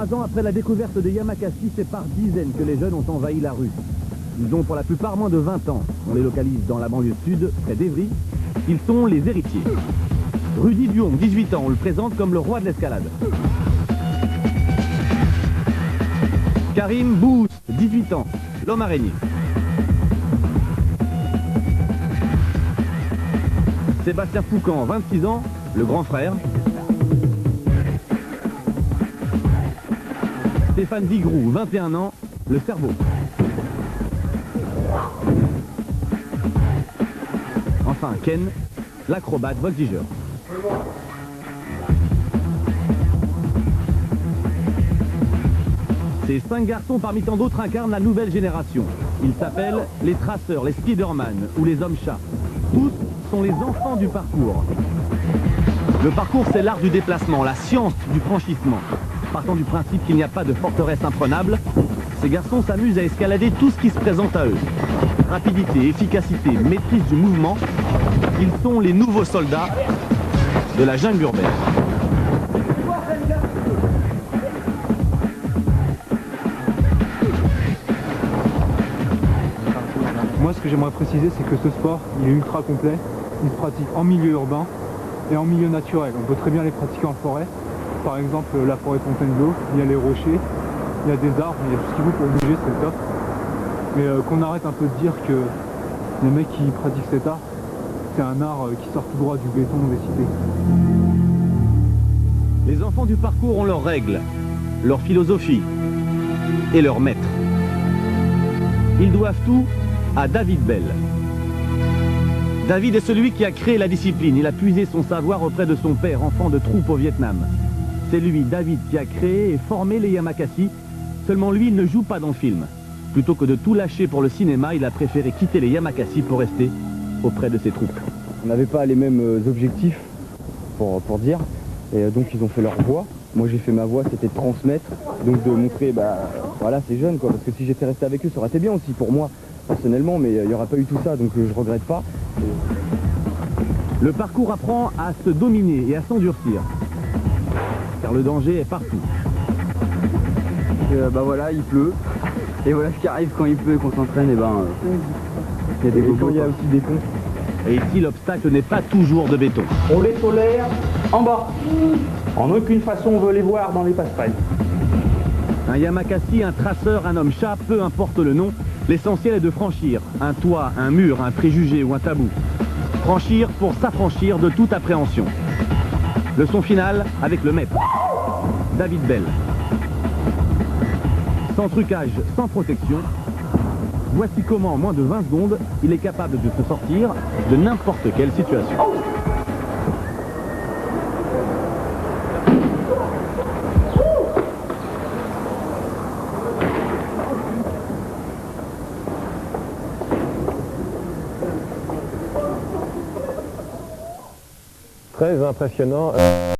3 ans après la découverte de Yamakasi, c'est par dizaines que les jeunes ont envahi la rue. Ils ont pour la plupart moins de 20 ans. On les localise dans la banlieue sud, près d'Evry. Ils sont les héritiers. Rudy Duong, 18 ans, on le présente comme le roi de l'escalade. Karim Bous, 18 ans, l'homme araignée. Sébastien Foucan, 26 ans, le grand frère. Stéphane Vigroux, 21 ans, le cerveau. Enfin, Ken, l'acrobate voltigeur. Ces 5 garçons parmi tant d'autres incarnent la nouvelle génération. Ils s'appellent les traceurs, les Spiderman ou les hommes-chats. Tous sont les enfants du parcours. Le parcours, c'est l'art du déplacement, la science du franchissement. Partant du principe qu'il n'y a pas de forteresse imprenable, ces garçons s'amusent à escalader tout ce qui se présente à eux. Rapidité, efficacité, maîtrise du mouvement, ils sont les nouveaux soldats de la jungle urbaine. Moi, ce que j'aimerais préciser, c'est que ce sport, il est ultra complet. Il se pratique en milieu urbain et en milieu naturel. On peut très bien les pratiquer en forêt. Par exemple, la forêt Fontainebleau, il y a les rochers, il y a des arbres, il y a tout ce qu'il faut pour bouger, c'est le top. Mais qu'on arrête un peu de dire que les mecs qui pratiquent cet art, c'est un art qui sort tout droit du béton des cités. Les enfants du parcours ont leurs règles, leur philosophie et leurs maîtres. Ils doivent tout à David Bell. David est celui qui a créé la discipline. Il a puisé son savoir auprès de son père, enfant de troupe au Vietnam. C'est lui, David, qui a créé et formé les Yamakasi. Seulement lui, il ne joue pas dans le film. Plutôt que de tout lâcher pour le cinéma, il a préféré quitter les Yamakasi pour rester auprès de ses troupes. On n'avait pas les mêmes objectifs, pour dire, et donc ils ont fait leur voix. Moi j'ai fait ma voix, c'était de transmettre, donc de montrer, voilà, ces jeunes, quoi, parce que si j'étais resté avec eux, ça aurait été bien aussi pour moi, personnellement, mais il n'y aurait pas eu tout ça, donc je regrette pas. Le parcours apprend à se dominer et à s'endurcir, car le danger est partout. Voilà, il pleut, et voilà ce qui arrive quand il pleut et qu'on s'entraîne, il y a des quand il y a aussi des ponts. Et ici, l'obstacle n'est pas toujours de béton. On les tolère en bas. En aucune façon on veut les voir dans les passerelles. Un Yamakasi, un traceur, un homme-chat, peu importe le nom, l'essentiel est de franchir un toit, un mur, un préjugé ou un tabou. Franchir pour s'affranchir de toute appréhension. Leçon finale avec le maître, David Bell. Sans trucage, sans protection, voici comment en moins de 20 secondes, il est capable de se sortir de n'importe quelle situation. Très impressionnant.